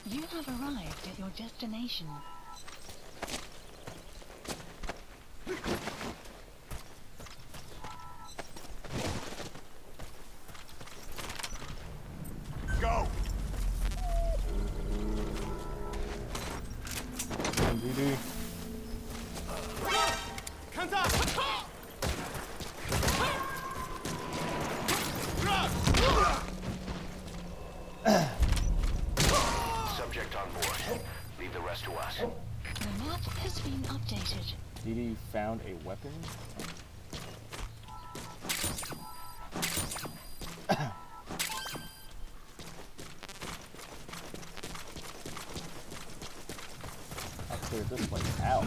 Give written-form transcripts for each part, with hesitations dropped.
You have arrived at your destination. Go! MVD. Subject on board. Leave the rest to us. The map has been updated. DD found a weapon. I'll clear this place out.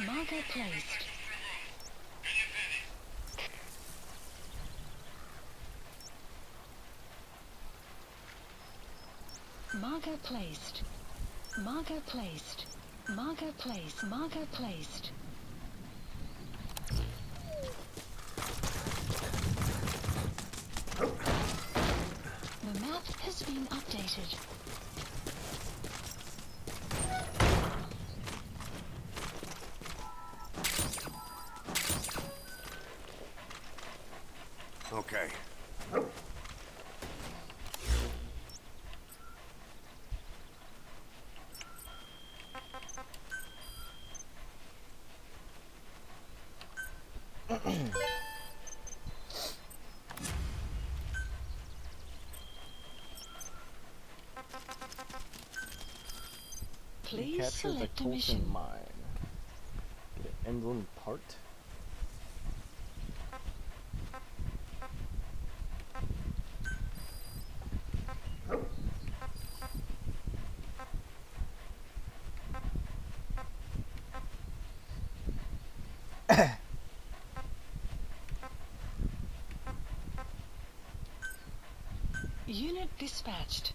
Marker placed. Marker placed. Marker placed. Marker placed. Marker placed. The map has been updated. Okay. Please Capture the select a Colton mission. mine. Get an emblem part. Unit dispatched.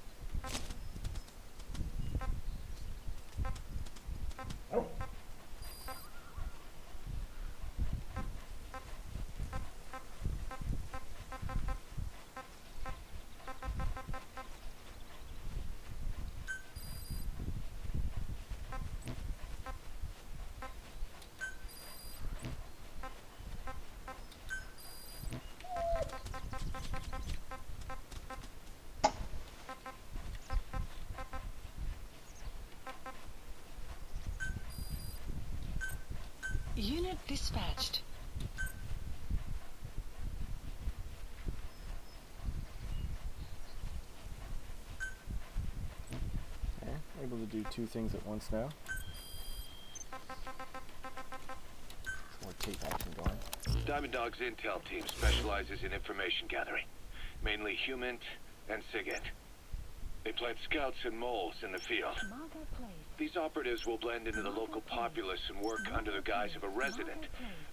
Unit dispatched. Okay, able to do two things at once now. Some more tape action going. Diamond Dog's intel team specializes in information gathering, mainly HUMINT and SIGINT. They plant scouts and moles in the field. Marker placed. These operatives will blend into the local populace and work under the guise of a resident,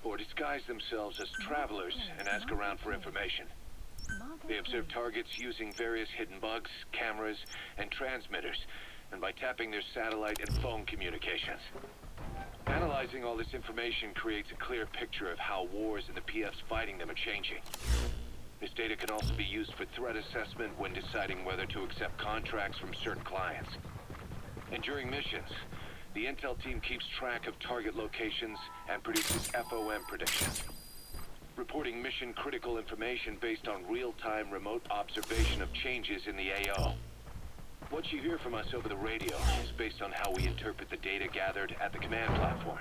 or disguise themselves as travelers and ask around for information. They observe targets using various hidden bugs, cameras, and transmitters, and by tapping their satellite and phone communications. Analyzing all this information creates a clear picture of how wars and the PFs fighting them are changing. This data can also be used for threat assessment when deciding whether to accept contracts from certain clients. And during missions, the intel team keeps track of target locations and produces FOM predictions, reporting mission-critical information based on real-time remote observation of changes in the AO. What you hear from us over the radio is based on how we interpret the data gathered at the command platform.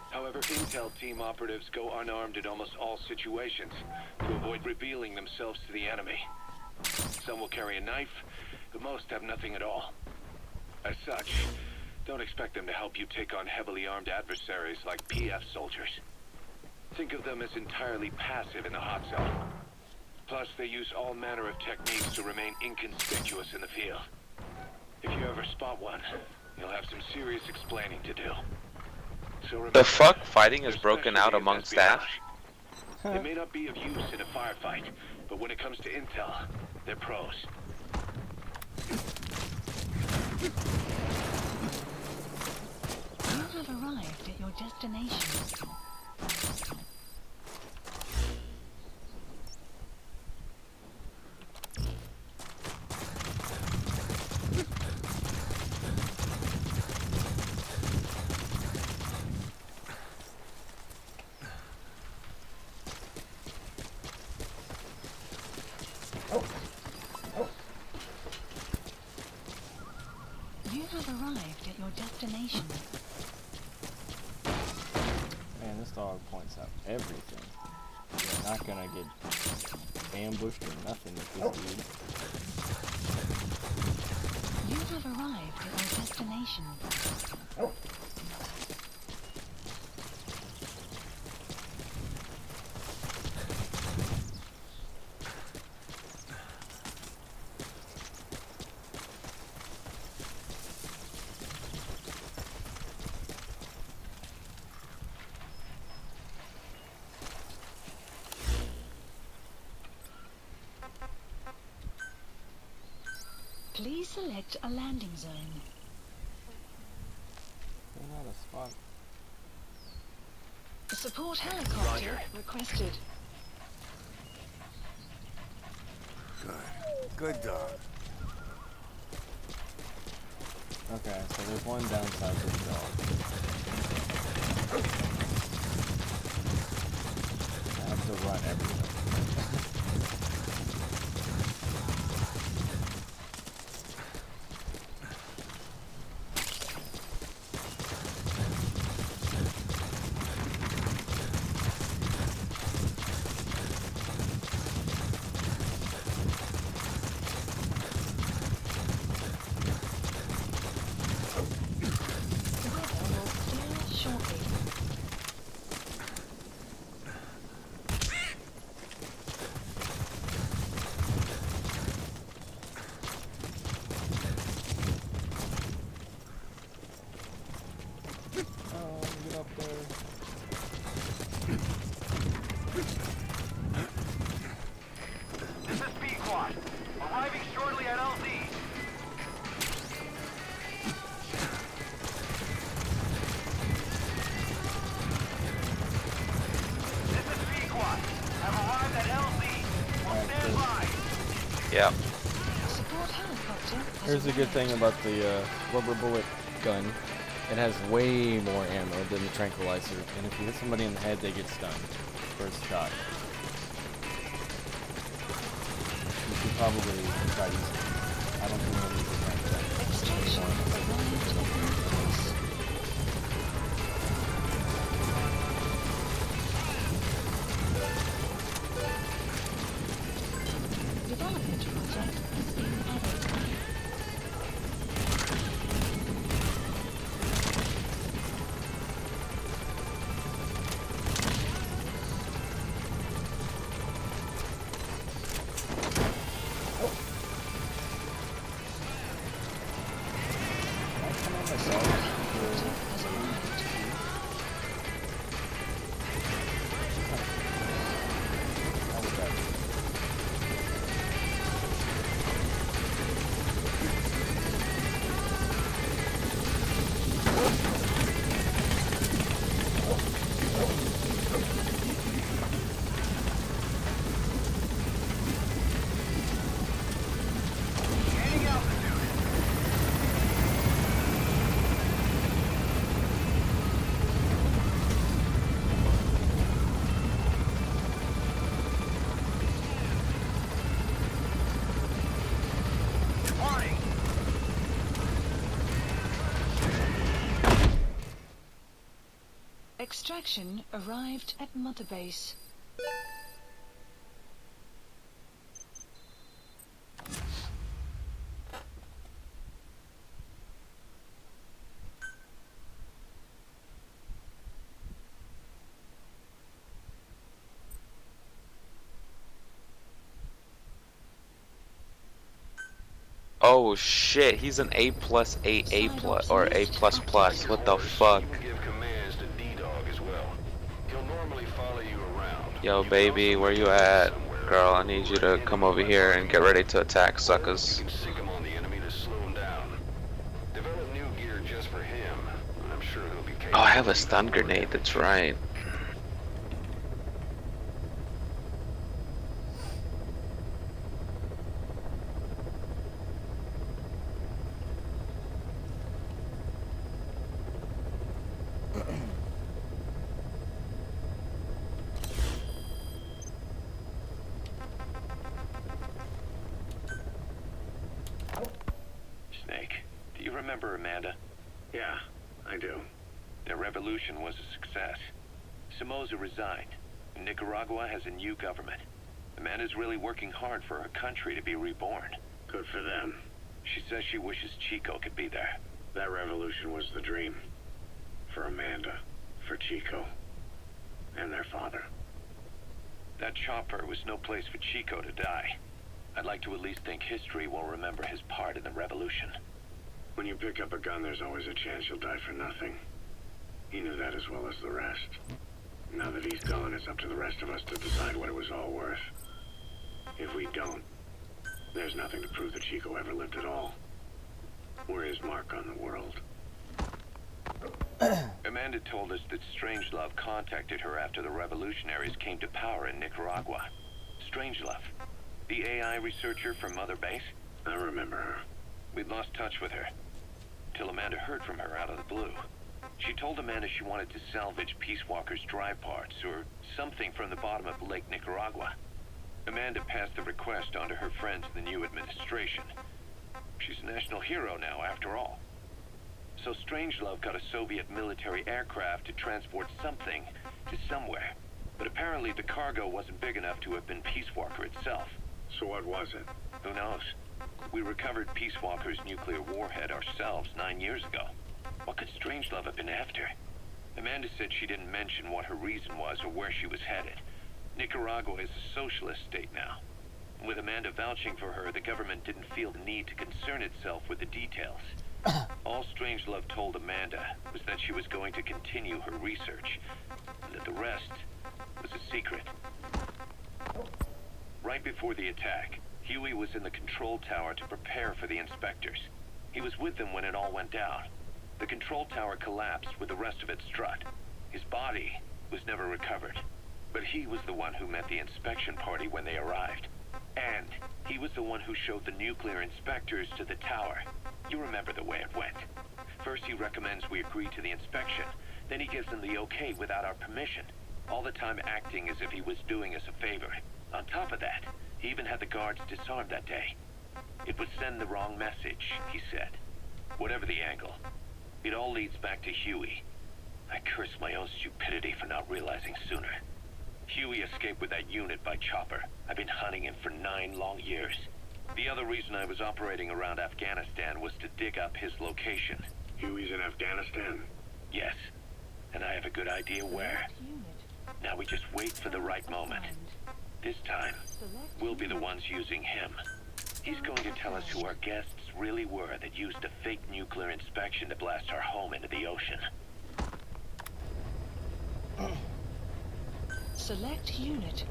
However, intel team operatives go unarmed in almost all situations to avoid revealing themselves to the enemy. Some will carry a knife, but most have nothing at all. As such, don't expect them to help you take on heavily armed adversaries like PF soldiers. Think of them as entirely passive in the hot zone. Plus, they use all manner of techniques to remain inconspicuous in the field. If you ever spot one, you'll have some serious explaining to do. So remember, The fuck? Fighting is broken out among staff? They may not be of use in a firefight, but when it comes to intel, they're pros. You have arrived at your destination. You have arrived at your destination. Man, this dog points out everything. You're not gonna get ambushed or nothing with this dude. You have arrived at your destination. Please select a landing zone. They're not a spot. Support helicopter requested. Good. Good dog. Okay, so there's one downside to the dog. I have to run everywhere. Yeah. Here's the good thing about the rubber bullet gun. It has way more ammo than the tranquilizer, and if you hit somebody in the head, they get stunned. First shot. You should probably try using it. I don't think we'll need the Development project has been added. Extraction arrived at Mother Base. Oh shit, he's an A+, A+, or A++. What the fuck? You can give commands to D-Dog as well. He'll normally follow you around, Yo, baby, where you at? Girl, I need you to come over here and get ready to attack suckers. Sick him on the enemy to slow him down. Develop new gear just for him. I'm sure he'll be capable. Oh, I have a stun grenade, that's right. Snake, do you remember Amanda? Yeah, I do. Their revolution was a success. Somoza resigned. Nicaragua has a new government. Amanda's really working hard for her country to be reborn. Good for them. She says she wishes Chico could be there. That revolution was the dream. For Amanda, for Chico, and their father. That chopper was no place for Chico to die. I'd like to at least think history will remember his part in the revolution. When you pick up a gun, there's always a chance you'll die for nothing. He knew that as well as the rest. Now that he's gone, it's up to the rest of us to decide what it was all worth. If we don't, there's nothing to prove that Chico ever lived at all. We're his mark on the world. Amanda told us that Strangelove contacted her after the revolutionaries came to power in Nicaragua. Strangelove, the AI researcher from Mother Base? I remember her. We'd lost touch with her, till Amanda heard from her out of the blue. She told Amanda she wanted to salvage Peace Walker's drive parts, or something from the bottom of Lake Nicaragua. Amanda passed the request on to her friends in the new administration. She's a national hero now, after all. So Strangelove got a Soviet military aircraft to transport something to somewhere. But apparently the cargo wasn't big enough to have been Peace Walker itself. So what was it? Who knows? We recovered Peace Walker's nuclear warhead ourselves 9 years ago. What could Strangelove have been after? Amanda said she didn't mention what her reason was or where she was headed. Nicaragua is a socialist state now. With Amanda vouching for her, the government didn't feel the need to concern itself with the details. All Strangelove told Amanda was that she was going to continue her research, and that the rest was a secret. Right before the attack, Huey was in the control tower to prepare for the inspectors. He was with them when it all went down. The control tower collapsed with the rest of its strut. His body was never recovered. But he was the one who met the inspection party when they arrived. And he was the one who showed the nuclear inspectors to the tower. You remember the way it went. First he recommends we agree to the inspection. Then he gives them the okay without our permission. All the time acting as if he was doing us a favor. On top of that, he even had the guards disarmed that day. It would send the wrong message, he said. Whatever the angle, it all leads back to Huey. I curse my own stupidity for not realizing sooner. Huey escaped with that unit by chopper. I've been hunting him for 9 long years. The other reason I was operating around Afghanistan was to dig up his location. Huey's in Afghanistan? Yes, and I have a good idea where. Now we just wait for the right moment. This time, we'll be the ones using him. He's going to tell us who our guests really were that used a fake nuclear inspection to blast our home into the ocean. Select unit.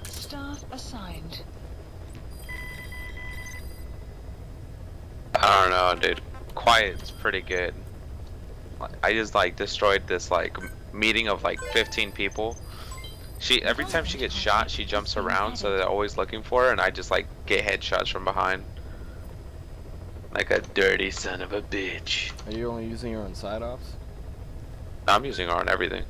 Staff assigned. I don't know, dude. Quiet's pretty good. I just like destroyed this like meeting of like 15 people. Every time she gets shot, she jumps around, so they're always looking for her, and I just like get headshots from behind. Like a dirty son of a bitch. Are you only using her on side offs? I'm using her on everything.